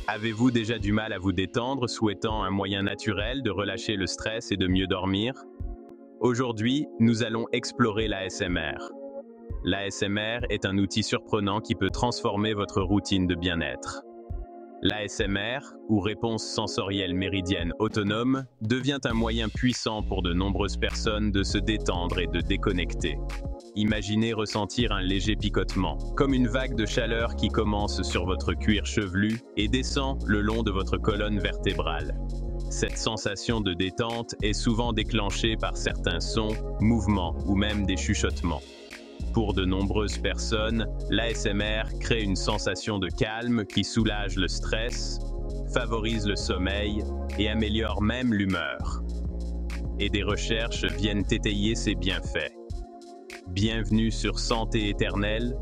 Avez-vous déjà du mal à vous détendre, souhaitant un moyen naturel de relâcher le stress et de mieux dormir? Aujourd'hui, nous allons explorer l'ASMR. L'ASMR est un outil surprenant qui peut transformer votre routine de bien-être. L'ASMR, ou réponse sensorielle méridienne autonome, devient un moyen puissant pour de nombreuses personnes de se détendre et de déconnecter. Imaginez ressentir un léger picotement, comme une vague de chaleur qui commence sur votre cuir chevelu et descend le long de votre colonne vertébrale. Cette sensation de détente est souvent déclenchée par certains sons, mouvements ou même des chuchotements. Pour de nombreuses personnes, l'ASMR crée une sensation de calme qui soulage le stress, favorise le sommeil et améliore même l'humeur. Et des recherches viennent étayer ces bienfaits. Bienvenue sur Santé Éternelle,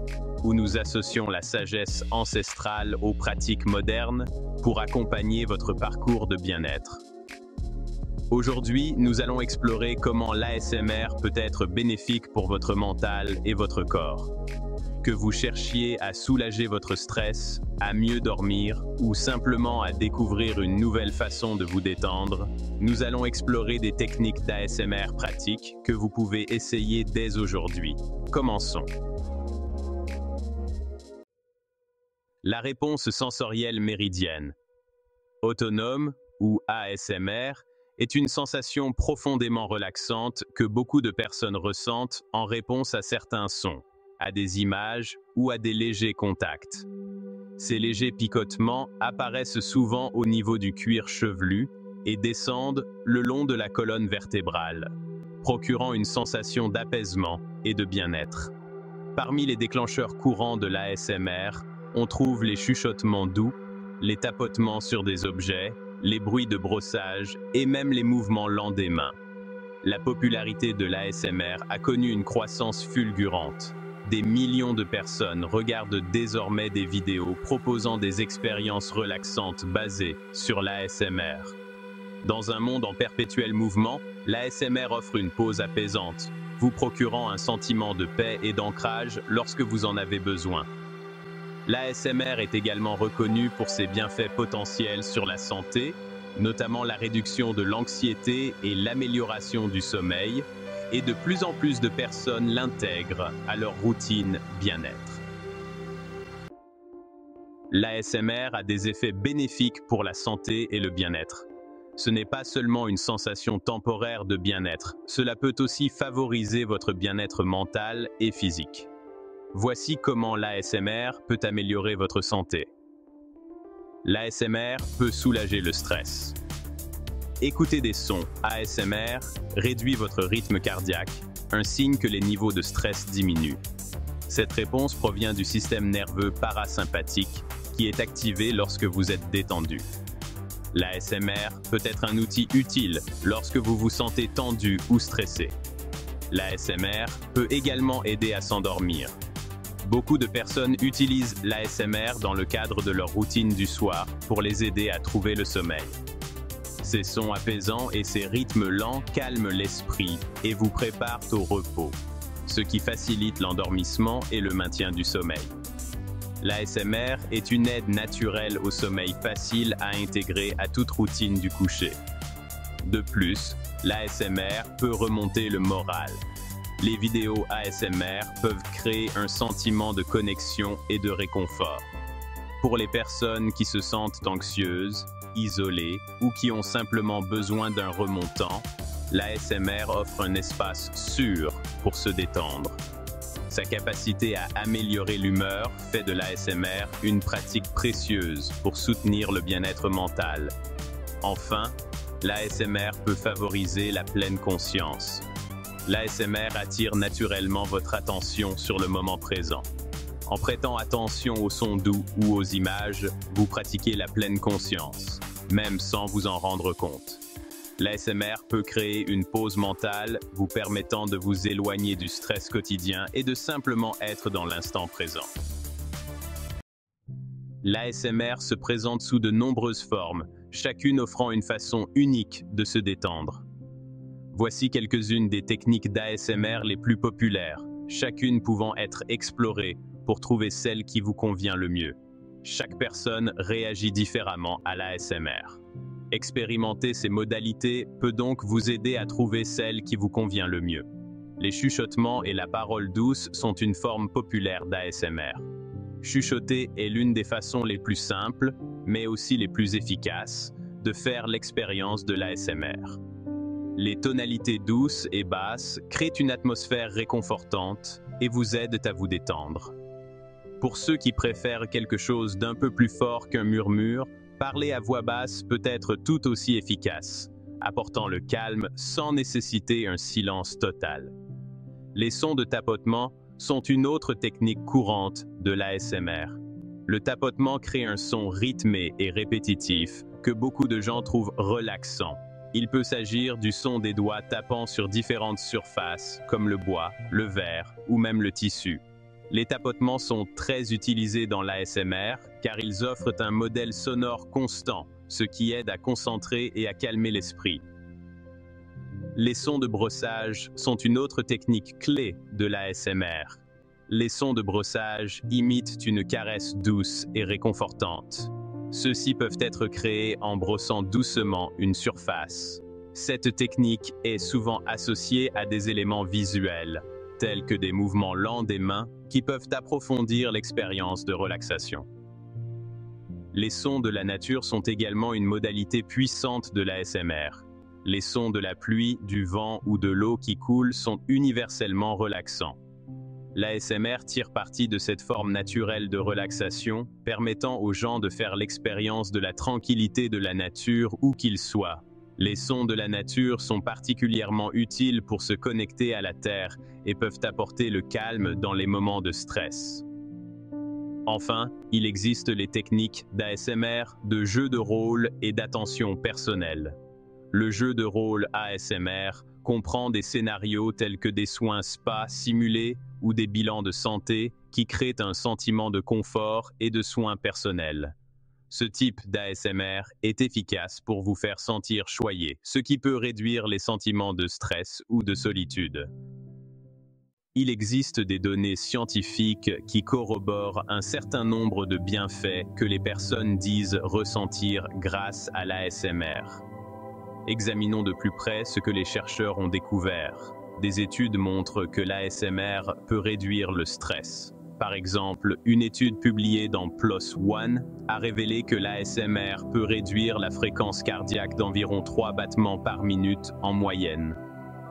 où nous associons la sagesse ancestrale aux pratiques modernes pour accompagner votre parcours de bien-être. Aujourd'hui, nous allons explorer comment l'ASMR peut être bénéfique pour votre mental et votre corps. Que vous cherchiez à soulager votre stress, à mieux dormir ou simplement à découvrir une nouvelle façon de vous détendre, nous allons explorer des techniques d'ASMR pratiques que vous pouvez essayer dès aujourd'hui. Commençons. La réponse sensorielle méridienne. Autonome ou ASMR est une sensation profondément relaxante que beaucoup de personnes ressentent en réponse à certains sons, à des images ou à des légers contacts. Ces légers picotements apparaissent souvent au niveau du cuir chevelu et descendent le long de la colonne vertébrale, procurant une sensation d'apaisement et de bien-être. Parmi les déclencheurs courants de l'ASMR, on trouve les chuchotements doux, les tapotements sur des objets, les bruits de brossage et même les mouvements lents des mains. La popularité de l'ASMR a connu une croissance fulgurante. Des millions de personnes regardent désormais des vidéos proposant des expériences relaxantes basées sur l'ASMR. Dans un monde en perpétuel mouvement, l'ASMR offre une pause apaisante, vous procurant un sentiment de paix et d'ancrage lorsque vous en avez besoin. L'ASMR est également reconnue pour ses bienfaits potentiels sur la santé, notamment la réduction de l'anxiété et l'amélioration du sommeil, et de plus en plus de personnes l'intègrent à leur routine bien-être. L'ASMR a des effets bénéfiques pour la santé et le bien-être. Ce n'est pas seulement une sensation temporaire de bien-être, cela peut aussi favoriser votre bien-être mental et physique. Voici comment l'ASMR peut améliorer votre santé. L'ASMR peut soulager le stress. Écouter des sons ASMR réduit votre rythme cardiaque, un signe que les niveaux de stress diminuent. Cette réponse provient du système nerveux parasympathique qui est activé lorsque vous êtes détendu. L'ASMR peut être un outil utile lorsque vous vous sentez tendu ou stressé. L'ASMR peut également aider à s'endormir. Beaucoup de personnes utilisent l'ASMR dans le cadre de leur routine du soir pour les aider à trouver le sommeil. Ces sons apaisants et ces rythmes lents calment l'esprit et vous préparent au repos, ce qui facilite l'endormissement et le maintien du sommeil. L'ASMR est une aide naturelle au sommeil facile à intégrer à toute routine du coucher. De plus, l'ASMR peut remonter le moral. Les vidéos ASMR peuvent créer un sentiment de connexion et de réconfort. Pour les personnes qui se sentent anxieuses, isolées ou qui ont simplement besoin d'un remontant, l'ASMR offre un espace sûr pour se détendre. Sa capacité à améliorer l'humeur fait de l'ASMR une pratique précieuse pour soutenir le bien-être mental. Enfin, l'ASMR peut favoriser la pleine conscience. L'ASMR attire naturellement votre attention sur le moment présent. En prêtant attention aux sons doux ou aux images, vous pratiquez la pleine conscience, même sans vous en rendre compte. L'ASMR peut créer une pause mentale, vous permettant de vous éloigner du stress quotidien et de simplement être dans l'instant présent. L'ASMR se présente sous de nombreuses formes, chacune offrant une façon unique de se détendre. Voici quelques-unes des techniques d'ASMR les plus populaires, chacune pouvant être explorée pour trouver celle qui vous convient le mieux. Chaque personne réagit différemment à l'ASMR. Expérimenter ces modalités peut donc vous aider à trouver celle qui vous convient le mieux. Les chuchotements et la parole douce sont une forme populaire d'ASMR. Chuchoter est l'une des façons les plus simples, mais aussi les plus efficaces, de faire l'expérience de l'ASMR. Les tonalités douces et basses créent une atmosphère réconfortante et vous aident à vous détendre. Pour ceux qui préfèrent quelque chose d'un peu plus fort qu'un murmure, parler à voix basse peut être tout aussi efficace, apportant le calme sans nécessiter un silence total. Les sons de tapotement sont une autre technique courante de l'ASMR. Le tapotement crée un son rythmé et répétitif que beaucoup de gens trouvent relaxant. Il peut s'agir du son des doigts tapant sur différentes surfaces, comme le bois, le verre ou même le tissu. Les tapotements sont très utilisés dans l'ASMR car ils offrent un modèle sonore constant, ce qui aide à concentrer et à calmer l'esprit. Les sons de brossage sont une autre technique clé de l'ASMR. Les sons de brossage imitent une caresse douce et réconfortante. Ceux-ci peuvent être créés en brossant doucement une surface. Cette technique est souvent associée à des éléments visuels, tels que des mouvements lents des mains qui peuvent approfondir l'expérience de relaxation. Les sons de la nature sont également une modalité puissante de l'ASMR. Les sons de la pluie, du vent ou de l'eau qui coule sont universellement relaxants. L'ASMR tire parti de cette forme naturelle de relaxation, permettant aux gens de faire l'expérience de la tranquillité de la nature où qu'ils soient. Les sons de la nature sont particulièrement utiles pour se connecter à la terre et peuvent apporter le calme dans les moments de stress. Enfin, il existe les techniques d'ASMR, de jeu de rôle et d'attention personnelle. Le jeu de rôle ASMR comprend des scénarios tels que des soins spa simulés ou des bilans de santé qui créent un sentiment de confort et de soins personnels. Ce type d'ASMR est efficace pour vous faire sentir choyé, ce qui peut réduire les sentiments de stress ou de solitude. Il existe des données scientifiques qui corroborent un certain nombre de bienfaits que les personnes disent ressentir grâce à l'ASMR. Examinons de plus près ce que les chercheurs ont découvert. Des études montrent que l'ASMR peut réduire le stress. Par exemple, une étude publiée dans PLOS ONE a révélé que l'ASMR peut réduire la fréquence cardiaque d'environ 3 battements par minute en moyenne.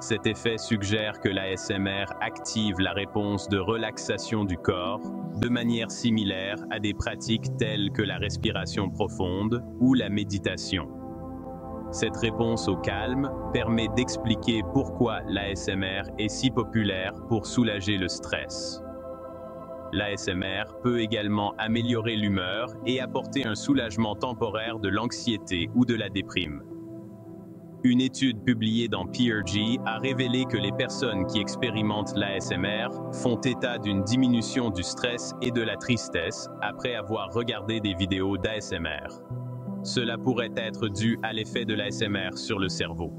Cet effet suggère que l'ASMR active la réponse de relaxation du corps, de manière similaire à des pratiques telles que la respiration profonde ou la méditation. Cette réponse au calme permet d'expliquer pourquoi l'ASMR est si populaire pour soulager le stress. L'ASMR peut également améliorer l'humeur et apporter un soulagement temporaire de l'anxiété ou de la déprime. Une étude publiée dans PeerG a révélé que les personnes qui expérimentent l'ASMR font état d'une diminution du stress et de la tristesse après avoir regardé des vidéos d'ASMR. Cela pourrait être dû à l'effet de l'ASMR sur le cerveau.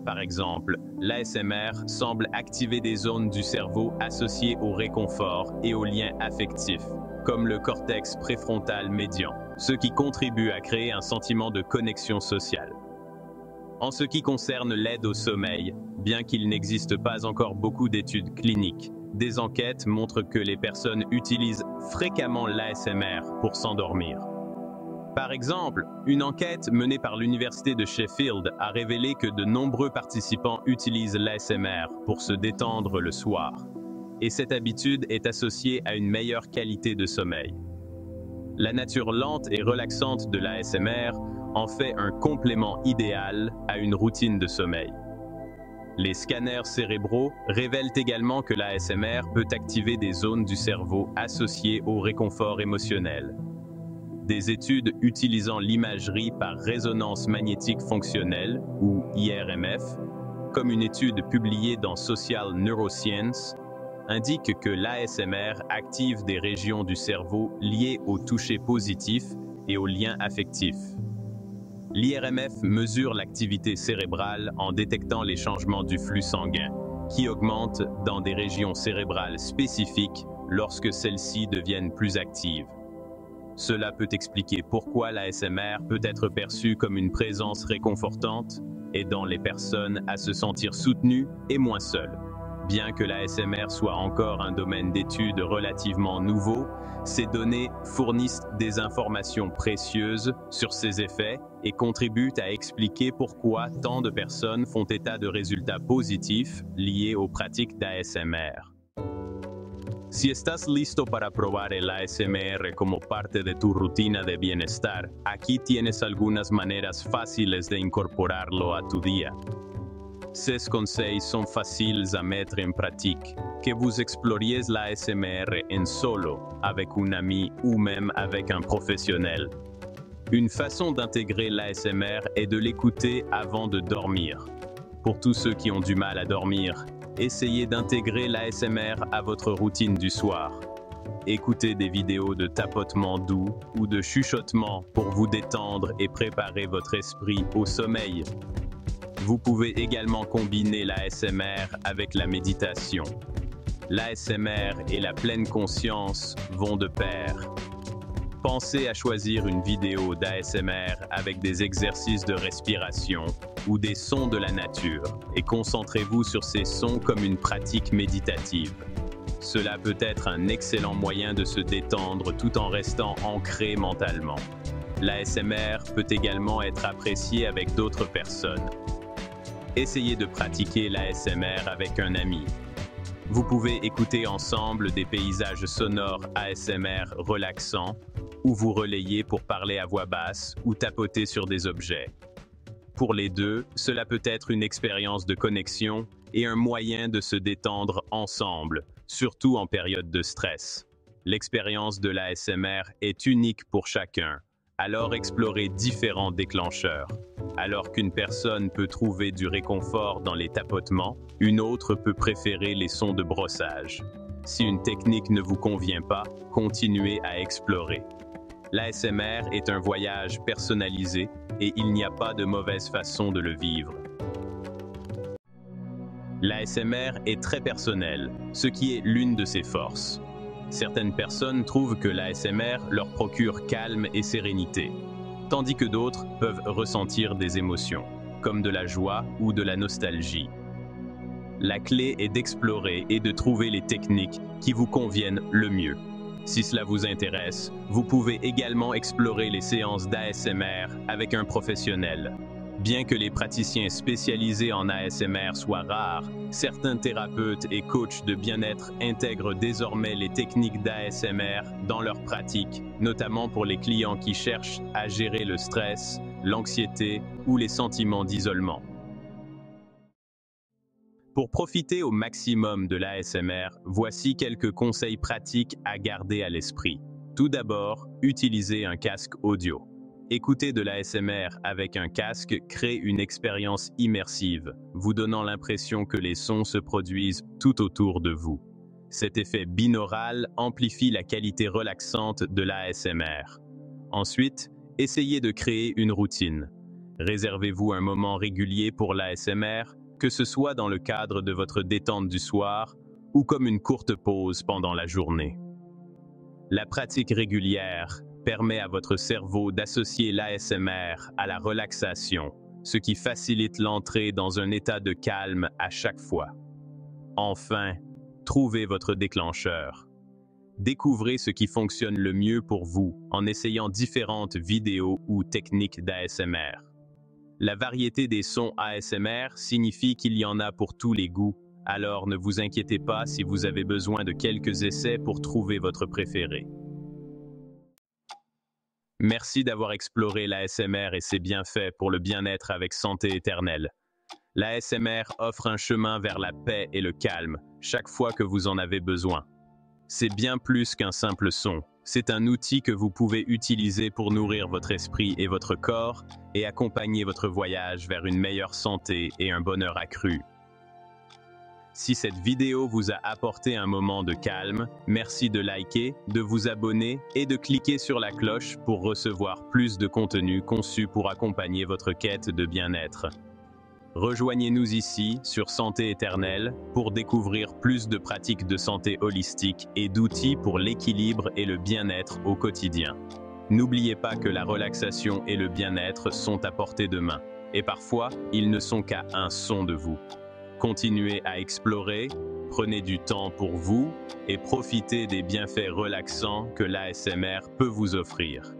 Par exemple, l'ASMR semble activer des zones du cerveau associées au réconfort et aux liens affectifs, comme le cortex préfrontal médian, ce qui contribue à créer un sentiment de connexion sociale. En ce qui concerne l'aide au sommeil, bien qu'il n'existe pas encore beaucoup d'études cliniques, des enquêtes montrent que les personnes utilisent fréquemment l'ASMR pour s'endormir. Par exemple, une enquête menée par l'Université de Sheffield a révélé que de nombreux participants utilisent l'ASMR pour se détendre le soir. Et cette habitude est associée à une meilleure qualité de sommeil. La nature lente et relaxante de l'ASMR en fait un complément idéal à une routine de sommeil. Les scanners cérébraux révèlent également que l'ASMR peut activer des zones du cerveau associées au réconfort émotionnel. Des études utilisant l'imagerie par résonance magnétique fonctionnelle, ou IRMF, comme une étude publiée dans Social Neuroscience, indiquent que l'ASMR active des régions du cerveau liées au toucher positif et aux liens affectifs. L'IRMF mesure l'activité cérébrale en détectant les changements du flux sanguin, qui augmentent dans des régions cérébrales spécifiques lorsque celles-ci deviennent plus actives. Cela peut expliquer pourquoi l'ASMR peut être perçue comme une présence réconfortante, aidant les personnes à se sentir soutenues et moins seules. Bien que l'ASMR soit encore un domaine d'étude relativement nouveau, ces données fournissent des informations précieuses sur ses effets et contribuent à expliquer pourquoi tant de personnes font état de résultats positifs liés aux pratiques d'ASMR. Si estás listo para probar el ASMR como parte de tu rutina de bienestar, aquí tienes algunas maneras fáciles de incorporarlo a tu día. Ces conseils sont faciles à mettre en pratique, que vous exploriez l'ASMR en solo, avec un ami ou même avec un professionnel. Une façon d'intégrer l'ASMR est de l'écouter avant de dormir. Pour tous ceux qui ont du mal à dormir, essayez d'intégrer l'ASMR à votre routine du soir. Écoutez des vidéos de tapotement doux ou de chuchotement pour vous détendre et préparer votre esprit au sommeil. Vous pouvez également combiner l'ASMR avec la méditation. L'ASMR et la pleine conscience vont de pair. Pensez à choisir une vidéo d'ASMR avec des exercices de respiration ou des sons de la nature et concentrez-vous sur ces sons comme une pratique méditative. Cela peut être un excellent moyen de se détendre tout en restant ancré mentalement. L'ASMR peut également être apprécié avec d'autres personnes. Essayez de pratiquer l'ASMR avec un ami. Vous pouvez écouter ensemble des paysages sonores ASMR relaxants ou vous relayer pour parler à voix basse ou tapoter sur des objets. Pour les deux, cela peut être une expérience de connexion et un moyen de se détendre ensemble, surtout en période de stress. L'expérience de l'ASMR est unique pour chacun, alors explorez différents déclencheurs. Alors qu'une personne peut trouver du réconfort dans les tapotements, une autre peut préférer les sons de brossage. Si une technique ne vous convient pas, continuez à explorer. L'ASMR est un voyage personnalisé et il n'y a pas de mauvaise façon de le vivre. L'ASMR est très personnel, ce qui est l'une de ses forces. Certaines personnes trouvent que l'ASMR leur procure calme et sérénité, tandis que d'autres peuvent ressentir des émotions, comme de la joie ou de la nostalgie. La clé est d'explorer et de trouver les techniques qui vous conviennent le mieux. Si cela vous intéresse, vous pouvez également explorer les séances d'ASMR avec un professionnel. Bien que les praticiens spécialisés en ASMR soient rares, certains thérapeutes et coachs de bien-être intègrent désormais les techniques d'ASMR dans leur pratique, notamment pour les clients qui cherchent à gérer le stress, l'anxiété ou les sentiments d'isolement. Pour profiter au maximum de l'ASMR, voici quelques conseils pratiques à garder à l'esprit. Tout d'abord, utilisez un casque audio. Écouter de l'ASMR avec un casque crée une expérience immersive, vous donnant l'impression que les sons se produisent tout autour de vous. Cet effet binaural amplifie la qualité relaxante de l'ASMR. Ensuite, essayez de créer une routine. Réservez-vous un moment régulier pour l'ASMR, que ce soit dans le cadre de votre détente du soir ou comme une courte pause pendant la journée. La pratique régulière permet à votre cerveau d'associer l'ASMR à la relaxation, ce qui facilite l'entrée dans un état de calme à chaque fois. Enfin, trouvez votre déclencheur. Découvrez ce qui fonctionne le mieux pour vous en essayant différentes vidéos ou techniques d'ASMR. La variété des sons ASMR signifie qu'il y en a pour tous les goûts, alors ne vous inquiétez pas si vous avez besoin de quelques essais pour trouver votre préféré. Merci d'avoir exploré l'ASMR et ses bienfaits pour le bien-être avec Santé Éternelle. L'ASMR offre un chemin vers la paix et le calme, chaque fois que vous en avez besoin. C'est bien plus qu'un simple son. C'est un outil que vous pouvez utiliser pour nourrir votre esprit et votre corps et accompagner votre voyage vers une meilleure santé et un bonheur accru. Si cette vidéo vous a apporté un moment de calme, merci de liker, de vous abonner et de cliquer sur la cloche pour recevoir plus de contenu conçu pour accompagner votre quête de bien-être. Rejoignez-nous ici sur Santé Éternelle pour découvrir plus de pratiques de santé holistique et d'outils pour l'équilibre et le bien-être au quotidien. N'oubliez pas que la relaxation et le bien-être sont à portée de main, et parfois, ils ne sont qu'à un son de vous. Continuez à explorer, prenez du temps pour vous et profitez des bienfaits relaxants que l'ASMR peut vous offrir.